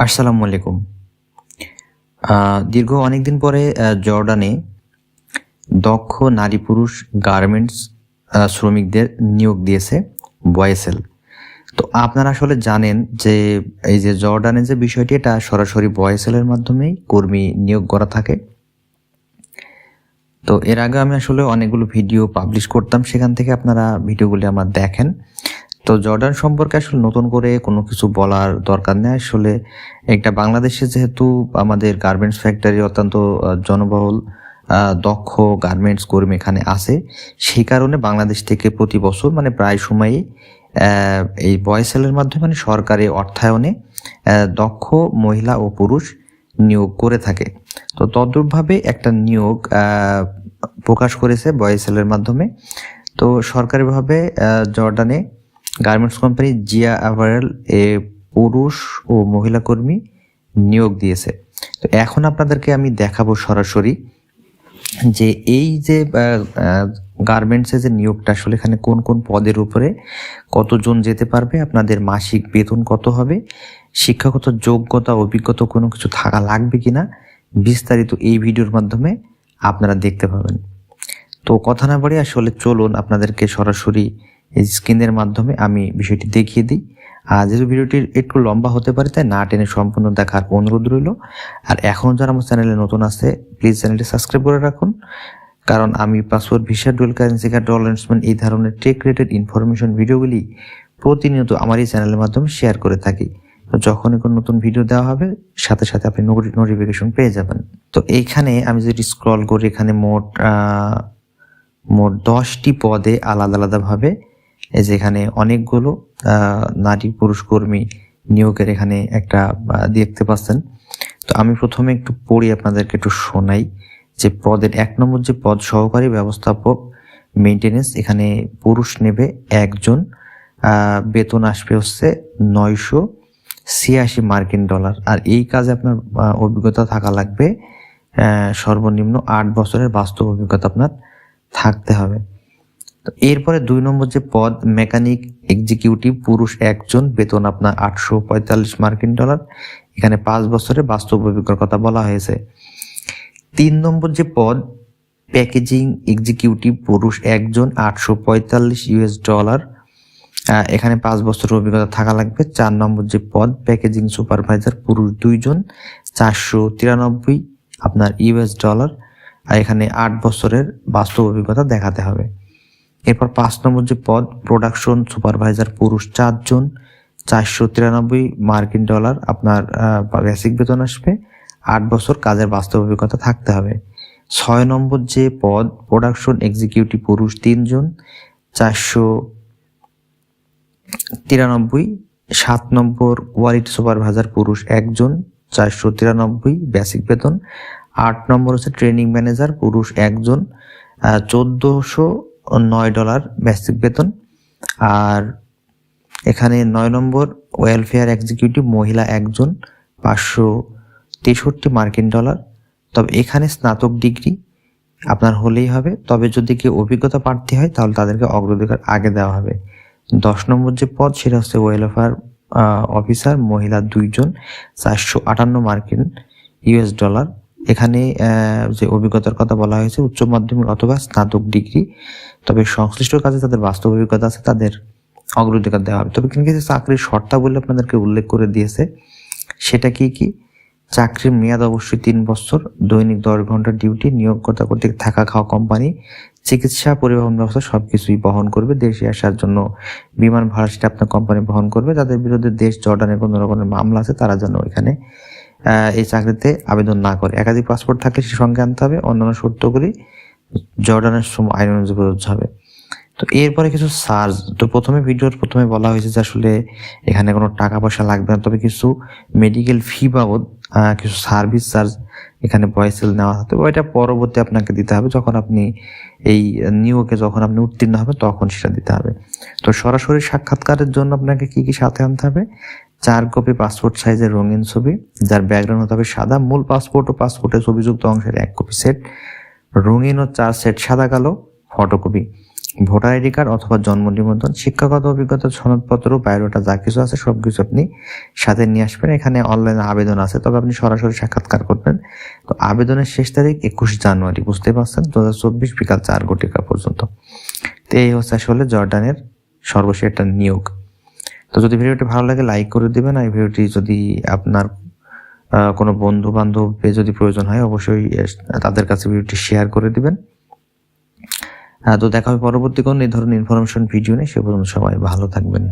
আসসালামু আলাইকুম। দীর্ঘ অনেকদিন পরে জর্ডানে দক্ষ নারী পুরুষ গার্মেন্টস শ্রমিকদের নিয়োগ দিয়েছে বয়েসেল। তো আপনারা আসলে জানেন যে এই যে জর্ডানের যে বিষয়টি, এটা সরাসরি বয়েসেলের মাধ্যমেই কর্মী নিয়োগ করা থাকে। তো এর আগে আমি আসলে অনেকগুলো ভিডিও পাবলিশ করতাম, সেখান থেকে আপনারা ভিডিওগুলি আমার দেখেন। তো জর্ডান সম্পর্কে আসলে নতুন করে কোনো কিছু বলার দরকার নেই। আসলে একটা বাংলাদেশে যেহেতু আমাদের গার্মেন্টস ফ্যাক্টরি অত্যন্ত জনবহুল দক্ষ গার্মেন্টস কর্মী এখানে আছে, সেই কারণে বাংলাদেশ থেকে প্রতি বছর প্রায় সময়ই এই বয়েসেলের মাধ্যমে সরকারি অর্থায়নে দক্ষ মহিলা ও পুরুষ নিয়োগ করে থাকে। তো তদ্রূপভাবে একটা নিয়োগ প্রকাশ করেছে বয়েসেলের মাধ্যমে। তো সরকারিভাবে জর্ডানে গার্মেন্টস কোম্পানি জিয়া অ্যাপারেল পুরুষ ও মহিলা কর্মী নিয়োগ দিয়েছে। তো এখন আপনাদেরকে আমি দেখাবো সরাসরি যে এই যে গার্মেন্টসে যে নিয়োগটা আসলে এখানে কোন কোন পদের উপরে কতজন যেতে পারবে, আপনাদের মাসিক বেতন কত হবে, শিক্ষাগত যোগ্যতা অভিজ্ঞতা কোনো কিছু থাকা লাগবে কিনা, বিস্তারিত এই ভিডিওর মাধ্যমে আপনারা দেখতে পাবেন। তো কথা না বাড়িয়ে আসলে চলুন আপনাদেরকে সরাসরি এই স্ক্রিনের মাধ্যমে আমি বিষয়টি দেখিয়ে দিই। আর যেহেতু ভিডিওটি একটু লম্বা হতে পারে, তাই না টেনে সম্পূর্ণ দেখার অনুরোধ রইল। আর এখনও যারা আমার চ্যানেলে নতুন আছে, প্লিজ চ্যানেলটি সাবস্ক্রাইব করে রাখুন, কারণ আমি passport, visa, dual currency card, dollar endorsement এই ধরনের টেক রিলেটেড ইনফরমেশন ভিডিওগুলি প্রতিনিয়ত আমার এই চ্যানেলের মাধ্যমে শেয়ার করে থাকি। তো যখনই কোনো নতুন ভিডিও দেওয়া হবে, সাথে সাথে আপনি নোটিফিকেশন পেয়ে যাবেন। তো এইখানে আমি যদি স্ক্রল করি, এখানে মোট 10টি পদে আলাদা আলাদাভাবে এই যে এখানে অনেকগুলো নারী পুরুষ কর্মী নিয়োগের এখানে একটা দেখতে পাচ্ছেন। তো আমি প্রথমে একটু পড়ি, আপনাদেরকে একটু শোনাই যে পদের 1 নম্বর যে পদ, সহকারী ব্যবস্থাপক মেইনটেনেন্স, এখানে পুরুষ নেবে 1 জন, বেতন আসবে হচ্ছে $986। আর এই কাজে আপনার অভিজ্ঞতা থাকা লাগবে সর্বনিম্ন 8 বছরের বাস্তব অভিজ্ঞতা আপনার থাকতে হবে। তো এরপরে 2 নম্বর যে পদ, মেকানিক এক্সিকিউটিভ, পুরুষ 1 জন, বেতন আপনার $845। এখানে 5 বছরের বাস্তব অভিজ্ঞতার কথা বলা হয়েছে। 3 নম্বর যে পদ, প্যাকেজিং এক্সিকিউটিভ, পুরুষ 1 জন, $845। এখানে 5 বছরের অভিজ্ঞতা থাকা লাগবে। 4 নম্বর যে পদ, প্যাকেজিং সুপারভাইজার, পুরুষ 2 জন, $493 আপনার $। আর এখানে 8 বছরের বাস্তব অভিজ্ঞতা দেখাতে হবে। এরপর 5 নম্বর যে পদ, প্রোডাকশন সুপারভাইজার, পুরুষ 4 জন, $493 আপনার বেসিক বেতন আসবে। 8 বছর কাজের বাস্তব অভিজ্ঞতা থাকতে হবে। 6 নম্বর যে পদ, প্রোডাকশন এক্সিকিউটিভ, পুরুষ 3 জন, $493। 7 নম্বর কোয়ালিটি সুপারভাইজার, পুরুষ 1 জন, $493 বেসিক বেতন। 8 নম্বর হচ্ছে ট্রেনিং ম্যানেজার, পুরুষ 1 জন, $1409 বেসিক বেতন। আর এখানে 9 নম্বর ওয়েলফেয়ার এক্সিকিউটিভ, মহিলা 1 জন, $563। তবে এখানে স্নাতক ডিগ্রি আপনার হলেই হবে, তবে যদি কেউ অভিজ্ঞতা প্রার্থী হয় তাহলে তাদেরকে অগ্রাধিকার আগে দেওয়া হবে। 10 নম্বর যে পদ, সেটা হচ্ছে ওয়েলফেয়ার অফিসার, মহিলা 2 জন, $458। এখানে যে অভিজ্ঞতার কথা বলা হয়েছে, উচ্চ মাধ্যমিক অথবা স্নাতক ডিগ্রি, তবে সংশ্লিষ্ট কাজে তাদের বাস্তব অভিজ্ঞতা আছে, তাদের অগ্রাধিকার দেওয়া হবে। তবে কিন্তু চাকরির শর্তাবলী আপনাদেরকে উল্লেখ করে দিয়েছে। সেটা কি চাকরির মেয়াদ অবশ্যই 3 বছর, দৈনিক 10 ঘন্টা ডিউটি, নিয়োগকর্তা কর্তৃক থাকা খাওয়া কোম্পানি, চিকিৎসা, পরিবহন ব্যবস্থা সবকিছুই বহন করবে। দেশে আসার জন্য বিমান ভাড়া সেটা আপনার কোম্পানি বহন করবে। যাদের বিরুদ্ধে দেশ জর্ডানের কোনো রকমের মামলা আছে, তারা যেন এখানে এই চাকরিতে আবেদন না করে। একাধিক পাসপোর্ট থাকলে সে সঙ্গে আনতে হবে। অন্যান্য শর্তগুলি জর্ডানের আইন অনুযায়ী প্রযোজ্য হবে। তো এরপরে কিছু চার্জ, তো ভিডিওর প্রথমে বলা হয়েছে যে আসলে এখানে কোনো টাকা পয়সা লাগবে না, তবে কিছু মেডিকেল ফি বাবদ কিছু সার্ভিস চার্জ এখানে বয়েসেল নেওয়া হতে হবে। ওইটা পরবর্তী আপনাকে দিতে হবে, যখন আপনি এই নিয়োগে যখন আপনি উত্তীর্ণ হবে তখন সেটা দিতে হবে। তো সরাসরি সাক্ষাৎকারের জন্য আপনাকে কি সাথে আনতে হবে? 4 কপি পাসপোর্ট সাইজের রঙিন ছবি, যার ব্যাকগ্রাউন্ড হতে হবে সাদা, মূল পাসপোর্ট ও পাসপোর্টের ছবিযুক্ত অংশের 1 কপি সেট, রঙিন ও 4 সেট সাদা কালো ফটোকপি, ভোটার আইডি কার্ড অথবা জন্ম নিবন্ধন, শিক্ষাগত অভিজ্ঞতা, সনদপত্র, বায়োডাটা যা কিছু আছে সবকিছু আপনি সাথে নিয়ে আসবেন। এখানে অনলাইনে আবেদন আছে, তবে আপনি সরাসরি সাক্ষাৎকার করবেন। তো আবেদনের শেষ তারিখ 21 জানুয়ারি, বুঝতে পারছেন, 2024 বিকাল 4 ঘটিকা পর্যন্ত। তো এই হচ্ছে আসলে জর্ডানের সর্বশেষ একটা নিয়োগ। তো যদি ভিডিওটি ভালো লাগে লাইক করে দিবেন, আর এই ভিডিওটি যদি আপনার কোনো বন্ধু বান্ধবের যদি প্রয়োজন হয় অবশ্যই তাদের কাছে ভিডিওটি শেয়ার করে দিবেন। তো দেখা হবে পরবর্তী কোনো এই ধরনের ইনফরমেশন ভিডিও নিয়ে। সে পর্যন্ত সবাই ভালো থাকবেন।